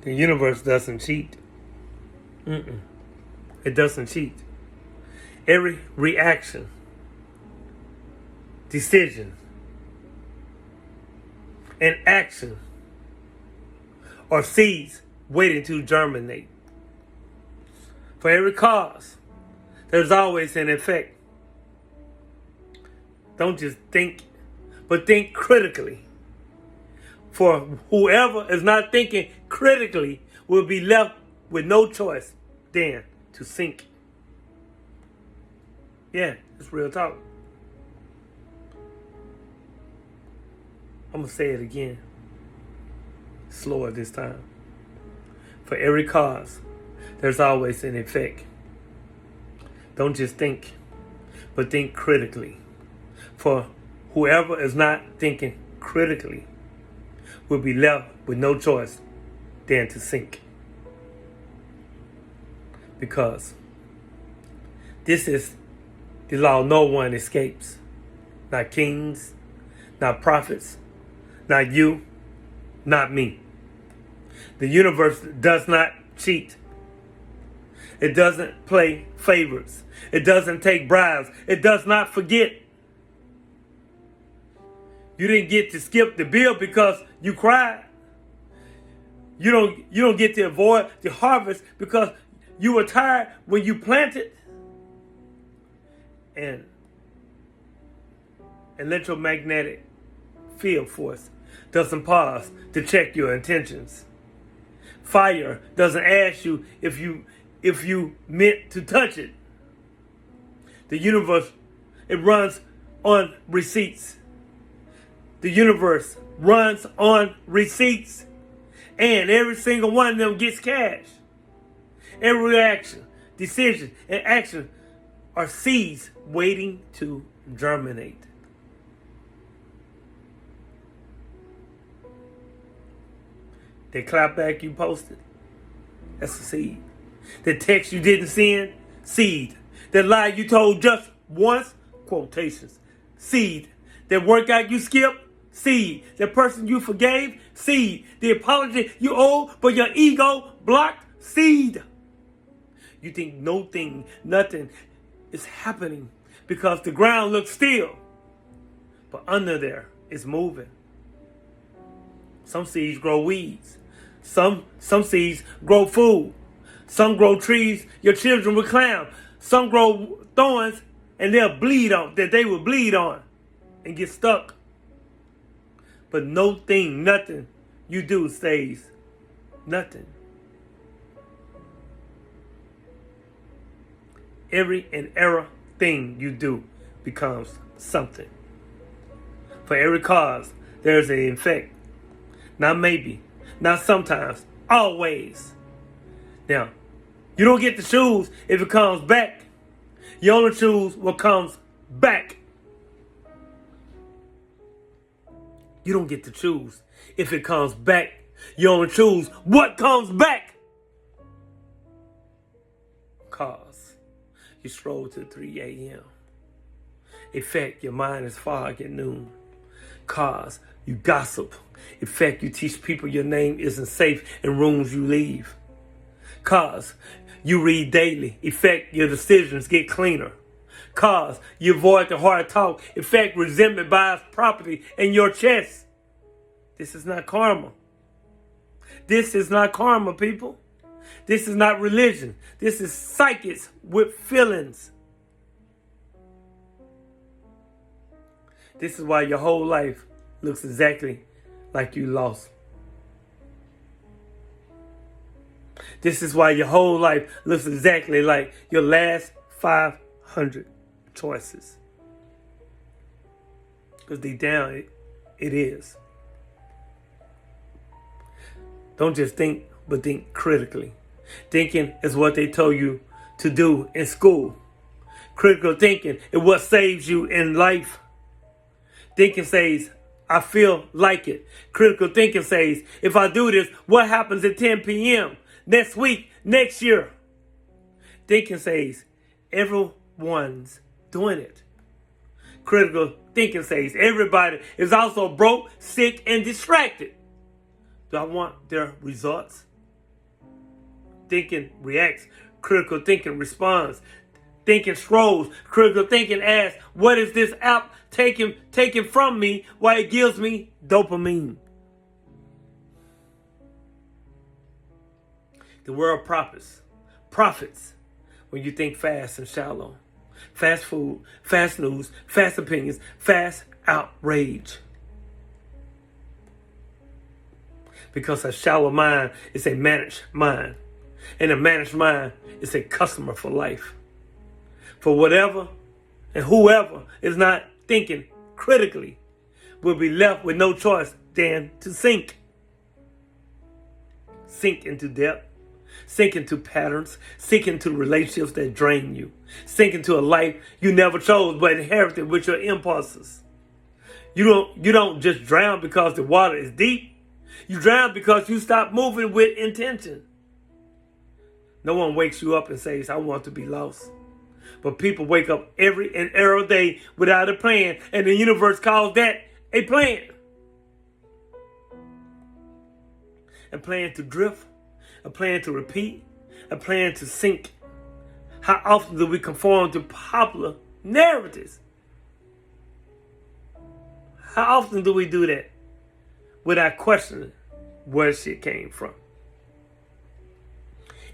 The universe doesn't cheat. It doesn't cheat. Every reaction, decision, and action are seeds waiting to germinate. For every cause, there's always an effect. Don't just think, but think critically. For whoever is not thinking critically will be left with no choice than to sink. Yeah, it's real talk. I'm going to say it again. Slower this time. For every cause, there's always an effect. Don't just think, but think critically. For whoever is not thinking critically will be left with no choice than to sink. Because this is the law no one escapes. Not kings, not prophets, not you, not me. The universe does not cheat. It doesn't play favorites. It doesn't take bribes. It does not forget. You didn't get to skip the bill because you cried. You don't get to avoid the harvest because you were tired when you planted. And electromagnetic field force doesn't pause to check your intentions. Fire doesn't ask you if you meant to touch it. The universe, it runs on receipts. The universe runs on receipts. And every single one of them gets cash. Every reaction, decision, and action are seeds waiting to germinate. The clapback you posted, that's a seed. The text you didn't send, seed. The lie you told just once, quotations, seed. The workout you skipped, seed. The person you forgave, seed. The apology you owe but your ego blocked, seed. You think nothing is happening because the ground looks still, but under there it's moving. Some seeds grow weeds. Some seeds grow food. Some grow trees your children will climb. Some grow thorns and they will bleed on and get stuck. But nothing you do stays nothing. Every and error thing you do becomes something. For every cause, there's an effect. Not maybe, not sometimes, always. Now, you don't get to choose if it comes back. You only choose what comes back. You don't get to choose if it comes back. You only choose what comes back. Cause you stroll till 3 a.m. Effect, your mind is fog at noon. Cause you gossip. Effect, you teach people your name isn't safe in rooms you leave. Cause you read daily. Effect, your decisions get cleaner. Cause you avoid the hard talk. Effect, resentment buys property in your chest. This is not karma. This is not karma, people. This is not religion. This is psychics with feelings. This is why your whole life looks exactly like you lost. This is why your whole life looks exactly like your last 500 choices. Because deep down, it is. Don't just think, but think critically. Thinking is what they told you to do in school. Critical thinking is what saves you in life. Thinking says, I feel like it. Critical thinking says, if I do this, what happens at 10 p.m. next week, next year? Thinking says, everyone's doing it. Critical thinking says, everybody is also broke, sick, and distracted. Do I want their results? thinking reacts. Critical thinking responds. Thinking strolls. Critical thinking asks, what is this app taking from me while it gives me dopamine? The world profits when you think fast and shallow. Fast food, fast news, fast opinions, fast outrage. Because a shallow mind is a managed mind. And a managed mind is a customer for life. For whatever and whoever is not thinking critically will be left with no choice than to sink. Sink into depth. Sink into patterns. Sink into relationships that drain you. Sink into a life you never chose but inherited with your impulses. You don't just drown because the water is deep. You drown because you stop moving with intention. No one wakes you up and says, I want to be lost. But people wake up every day without a plan, and the universe calls that a plan. A plan to drift, a plan to repeat, a plan to sink. How often do we conform to popular narratives? How often do we do that without questioning where shit came from?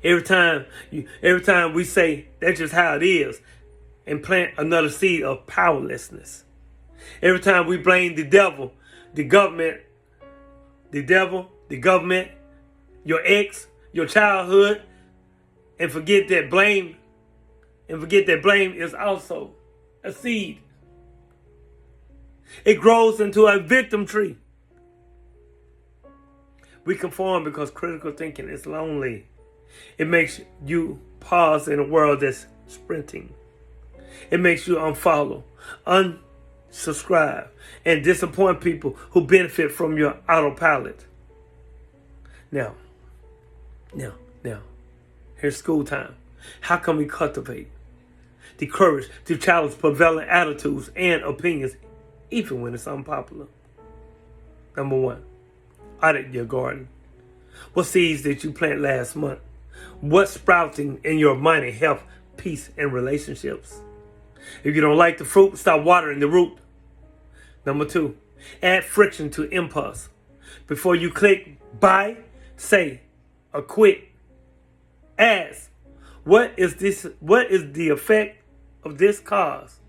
Every time we say that's just how it is and plant another seed of powerlessness. Every time we blame the devil, the government, your ex, your childhood, and forget that blame is also a seed. It grows into a victim tree. We conform because critical thinking is lonely. It makes you pause in a world that's sprinting. It makes you unfollow, unsubscribe, and disappoint people who benefit from your autopilot. Now, here's school time. How can we cultivate the courage to challenge prevailing attitudes and opinions, even when it's unpopular? Number one, audit your garden. What seeds did you plant last month? What's sprouting in your money, health, peace, and relationships? If you don't like the fruit, stop watering the root. Number two, add friction to impulse. Before you click buy, say, or quit. Ask, what is the effect of this cause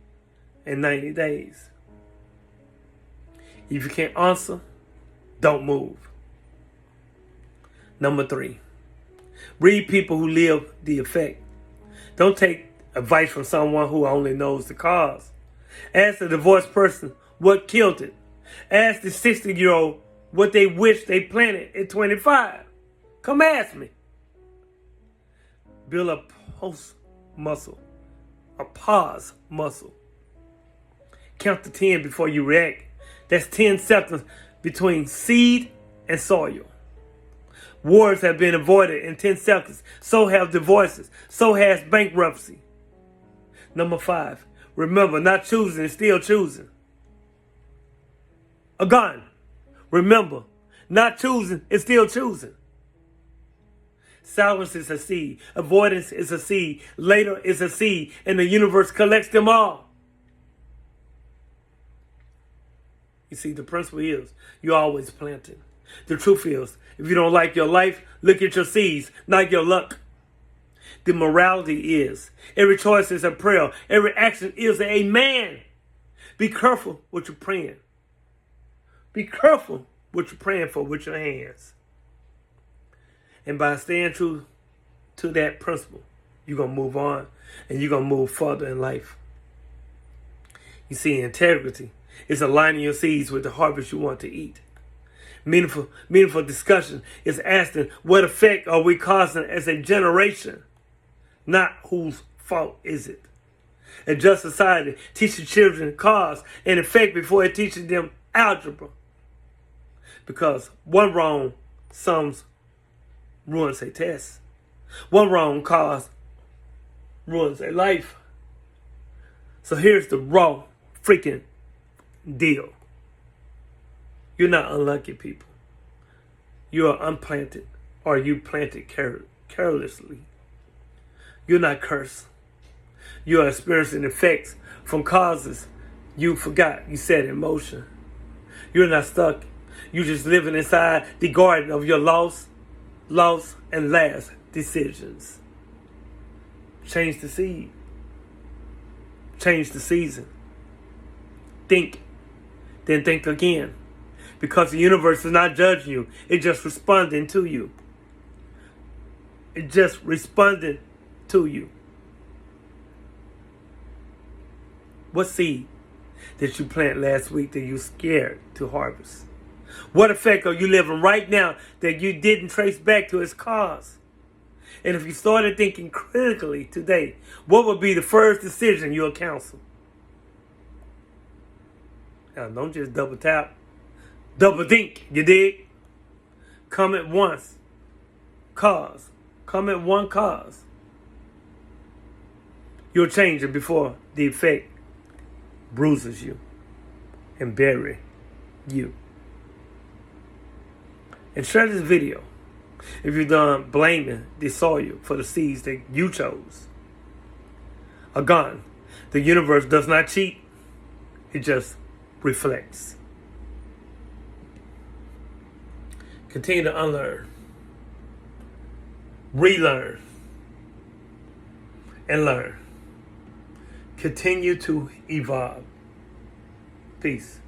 in 90 days? If you can't answer, don't move. Number three, read people who live the effect. Don't take advice from someone who only knows the cause. Ask the divorced person what killed it. Ask the 60-year-old what they wish they planted at 25. Come ask me. Build a pause muscle. Count to 10 before you react. That's 10 seconds between seed and soil. Wars have been avoided in 10 seconds. So have divorces. So has bankruptcy. Number 5. Remember, not choosing is still choosing. A gun. Remember, not choosing is still choosing. Silence is a seed. Avoidance is a seed. Later is a seed. And the universe collects them all. You see, the principle is you're always planting. The truth is, if you don't like your life, look at your seeds, not your luck. The morality is, every choice is a prayer. Every action is a amen. Be careful what you're praying. Be careful what you're praying for with your hands. And by staying true to that principle, you're going to move on and you're going to move further in life. You see, integrity is aligning your seeds with the harvest you want to eat. Meaningful discussion is asking, what effect are we causing as a generation? Not whose fault is it? A just society teaches children cause and effect before it teaches them algebra. Because one wrong sums ruins a test. One wrong cause ruins a life. So here's the raw freaking deal. You're not unlucky, people. You are unplanted, or you planted carelessly. You're not cursed. You are experiencing effects from causes you forgot you set in motion. You're not stuck. You're just living inside the garden of your lost, and last decisions. Change the seed. Change the season. Think. Then think again. Because the universe is not judging you. It's just responding to you. It's just responding to you. What seed did you plant last week that you're scared to harvest? What effect are you living right now that you didn't trace back to its cause? And if you started thinking critically today, what would be the first decision you'll counsel? Now, don't just double tap. Double think, you dig? Comment once. Cause. Comment one cause. You'll change it before the effect bruises you and bury you. And share this video if you're done blaming the soil for the seeds that you chose. Again, the universe does not cheat. It just reflects. Continue to unlearn, relearn, and learn. Continue to evolve. Peace.